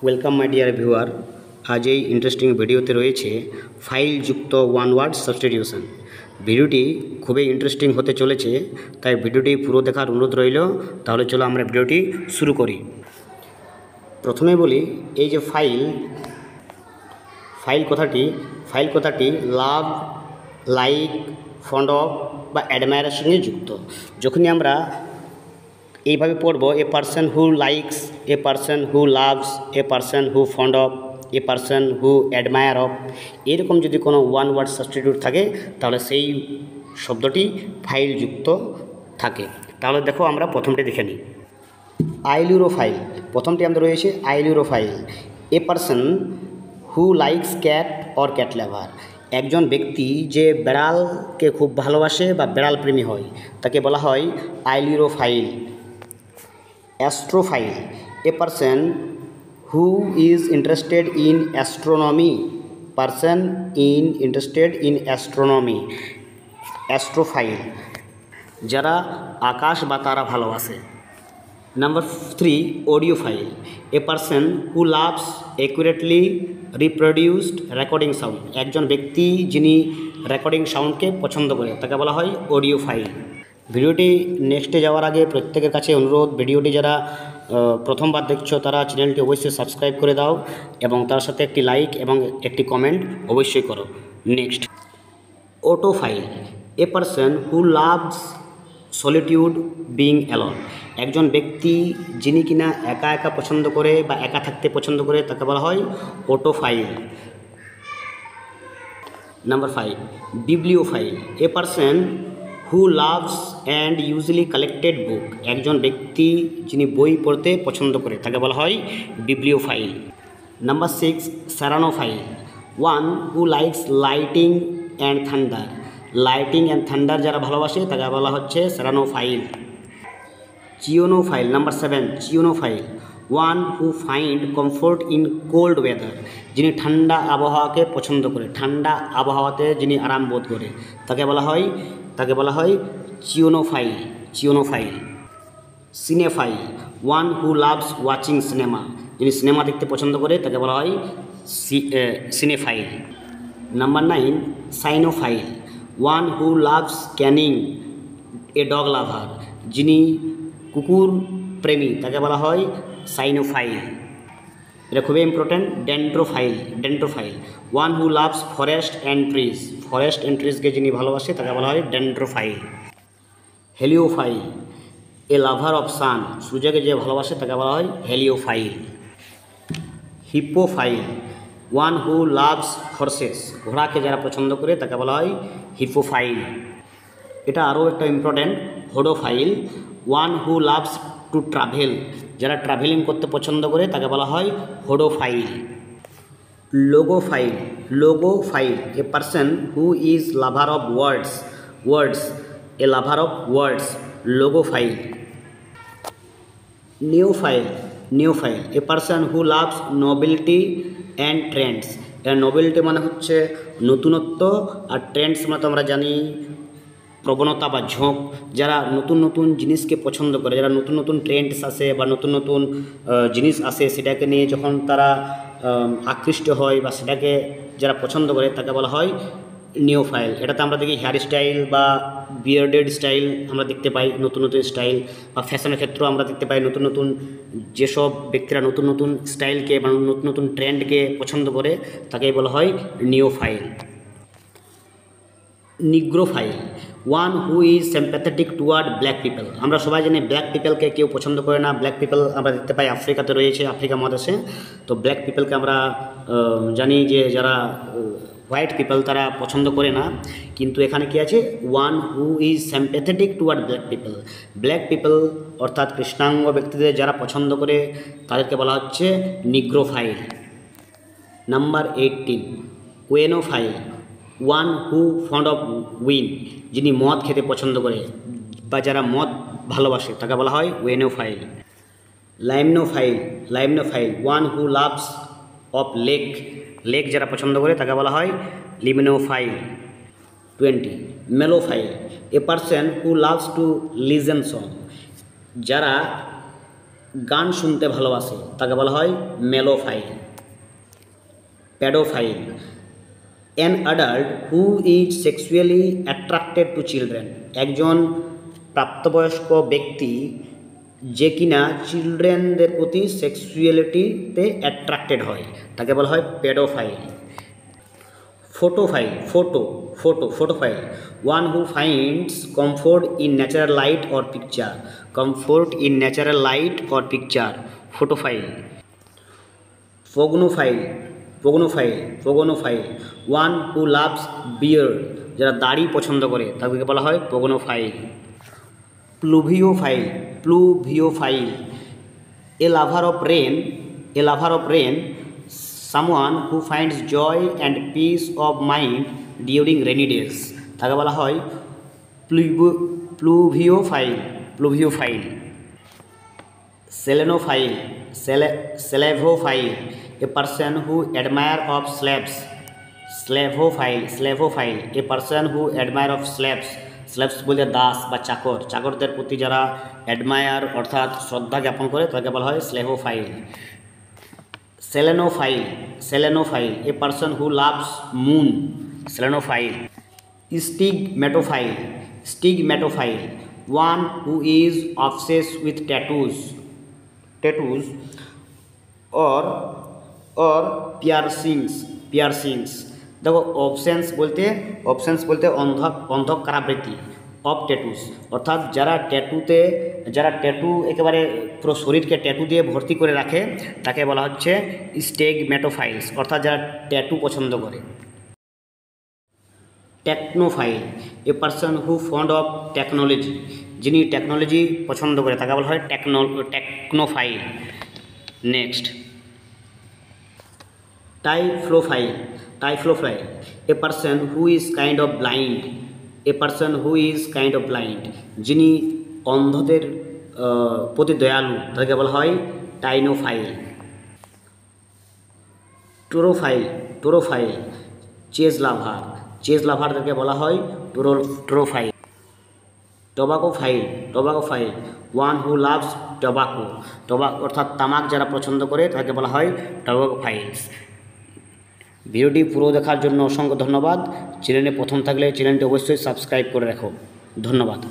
Welcome my dear viewer. আজ এই interesting ভিডিওতে রয়েছে ফাইল যুক্ত ওয়ান ওয়ার্ড সাবস্টিটিউশন। ভিডিওটি খুবই ইন্টারেস্টিং হতে চলেছে, তাই ভিডিওটি পুরো দেখার অনুরোধ রইল। তাহলে চলো আমরা ভিডিওটি শুরু করি। প্রথমে বলি, এই যে ফাইল কথাটি লাভ, লাইক, ফন্ড অফ বা অ্যাডমায়ারের সঙ্গে যুক্ত। যখনই আমরা এইভাবে পড়ব, এ person who likes, A person who loves, A person who fond of, A person who admire of, এরকম যদি কোনো ওয়ান ওয়ার্ড সাবস্টিটিউট থাকে তাহলে সেই শব্দটি ফাইল যুক্ত থাকে। তাহলে দেখো, আমরা প্রথমটি দেখে নিই। আইলুরোফাইল, প্রথমটি আমাদের রয়েছে ailurophile. A person who likes cat or cat lover, একজন ব্যক্তি যে বেড়ালকে খুব ভালোবাসে বা বেড়াল প্রেমী হয় তাকে বলা হয় ailurophile. Astrophile, a person who is interested in astronomy, person interested in astronomy, astrophile, যারা আকাশ বা তারা ভালোবাসে। Number 3, audiophile, a person who loves accurately reproduced recording sound, একজন ব্যক্তি যিনি রেকর্ডিং সাউন্ডকে পছন্দ করে তাকে বলা হয় অডিওফাইল। ভিডিওটি নেক্সটে যাওয়ার আগে প্রত্যেকের কাছে অনুরোধ, ভিডিওটি যারা প্রথমবার দেখছো তারা চ্যানেলটি অবশ্যই সাবস্ক্রাইব করে দাও এবং তার সাথে একটি লাইক এবং একটি কমেন্ট অবশ্যই করো। Next, autophile, a person who loves solitude being alone, একজন ব্যক্তি যিনি কিনা একা একা পছন্দ করে বা একা থাকতে পছন্দ করে তাকে বলা হয় autophile. Number 5, bibliophile, a person who loves and usually collected book, একজন ব্যক্তি যিনি বই পড়তে পছন্দ করে তাকে বলা হয় bibliophile. Number 6, ceraunophile, one who likes lighting and thunder, lighting and thunder যারা ভালোবাসে তাকে বলা হচ্ছে ceraunophile. Chionophile, number 7, chionophile, one who find comfort in cold weather, যিনি ঠান্ডা আবহাওয়াকে পছন্দ করে, ঠান্ডা আবহাওয়াতে যিনি আরাম বোধ করে তাকে বলা হয় chionophile, chionophile. Cinephile, one who loves watching cinema, যিনি সিনেমা দেখতে পছন্দ করে তাকে বলা হয় cinephile. Number 9, cynophile, one who loves canning a dog lover, যিনি কুকুর প্রেমী তাকে বলা হয় সাইনোফাইল। এটা খুবই important. Dendrophile, one who loves forest and ট্রিজকে যিনি ভালোবাসে তাকে বলা হয় ডেন্ড্রোফাইল। হেলিওফাইল, এ লাভার অফ সান, সূর্যকে যে ভালোবাসে তাকে বলা হয় হেলিওফাইল। হিপোফাইল, ওয়ান হু লাভস হর্সেস, ঘোড়াকে যারা পছন্দ করে তাকে বলা হয় হিপোফাইল। এটা আরও একটা important. Hodophile, one who loves to travel, যারা ট্রাভেলিং করতে পছন্দ করে তাকে বলা হয় hodophile. Logophile, a person who is lover of words, a lover of words, logophile. Neophile, a person who loves novelty and trends, novelty মানে হচ্ছে নতুনত্ব, আর ট্রেন্ডস মানে তো আমরা জানি প্রবণতা বা ঝোঁক, যারা নতুন নতুন জিনিসকে পছন্দ করে, যারা নতুন নতুন ট্রেন্ডস আসে বা নতুন নতুন জিনিস আসে সেটাকে নিয়ে যখন তারা আকৃষ্ট হয় বা সেটাকে যারা পছন্দ করে তাকে বলা হয় নিওফাইল। এটাতে আমরা দেখি হেয়ার স্টাইল বা বিয়ার্ডেড স্টাইল আমরা দেখতে পাই, নতুন নতুন স্টাইল, বা ফ্যাশনের ক্ষেত্রেও আমরা দেখতে পাই নতুন নতুন যেসব ব্যক্তিরা নতুন নতুন স্টাইলকে বা নতুন নতুন ট্রেন্ডকে পছন্দ করে তাকে বলা হয় neophile. Negrophile, one who is sympathetic toward black people, আমরা সবাই জানি ব্ল্যাক পিপলকে কেউ পছন্দ করে না। ব্ল্যাক পিপল আমরা দেখতে পাই আফ্রিকাতে রয়েছে, আফ্রিকা মহাদেশে। তো ব্ল্যাক পিপলকে আমরা জানি যে যারা হোয়াইট পিপল তারা পছন্দ করে না, কিন্তু এখানে কি আছে, one who is sympathetic toward black people অর্থাৎ কৃষ্ণাঙ্গ ব্যক্তিদের যারা পছন্দ করে তাদেরকে বলা হচ্ছে negrophile. Number 18, oenophile, one who fond of wine, যিনি মদ খেতে পছন্দ করে বা যারা মদ ভালোবাসে তাকে বলা হয় oenophile. Limnophile, one who loves of lake যারা পছন্দ করে তাকে বলা হয় limnophile. 20, melophile, a person who loves to listen song, যারা গান শুনতে ভালোবাসে তাকে বলা হয় melophile. Paedophile, an adult who is sexually attracted to children, একজন প্রাপ্তবয়স্ক ব্যক্তি যে কিনা চিলড্রেনদের প্রতি সেক্সুয়ালিটিতে অ্যাট্রাক্টেড হয় তাকে বলা হয় paedophile. Photophile, photophile, one who finds comfort in natural light or picture, comfort in natural light or picture, photophile. Pogonophile, one who loves beard, যারা দাড়ি পছন্দ করে তাদেরকে বলা হয় pogonophile. Pluviophile, a lover of rain, someone who finds joy and peace of mind during rainy days, তাকে বলা হয় pluviophile. Slavophile, a person who admire of Slavs, Slavophile, a person who admire of slaves বলতে দাস বা চাকরদের প্রতি যারা admire অর্থাৎ শ্রদ্ধা জ্ঞাপন করে তাকে বলা হয় Slavophile. Selenophile, a person who loves moon, selenophile. Stigmatophile, one who is obsessed with tattoos or piercings. দেখো অবসেন্স বলতে অন্ধকারাবৃত্তি অফ ট্যাটুস, অর্থাৎ যারা ট্যাটু একেবারে পুরো শরীরকে ট্যাটু দিয়ে ভর্তি করে রাখে তাকে বলা হচ্ছে স্টিগম্যাটোফাইলস, অর্থাৎ যারা ট্যাটু পছন্দ করে। Technophile, a person who fond of technology, যিনি টেকনোলজি পছন্দ করে তাকে বলা হয় technophile. Next typhlophile, a person who is kind of blind, যিনি অন্ধদের প্রতি দয়ালু তাকে বলা হয় টাইনোফাইল। টোরোফাইল, চেজ লাভারদেরকে বলা হয় টোরোফাইল। টোবাকোফাইল, ওয়ান হু লাভস টোবাকো, অর্থাৎ তামাক যারা পছন্দ করে তাকে বলা হয় টোবাকোফাইলস। ভিডিওটি পুরো দেখার জন্য অসংখ্য ধন্যবাদ। চ্যানেলে প্রথম থাকলে চ্যানেলটি অবশ্যই সাবস্ক্রাইব করে রাখো। ধন্যবাদ।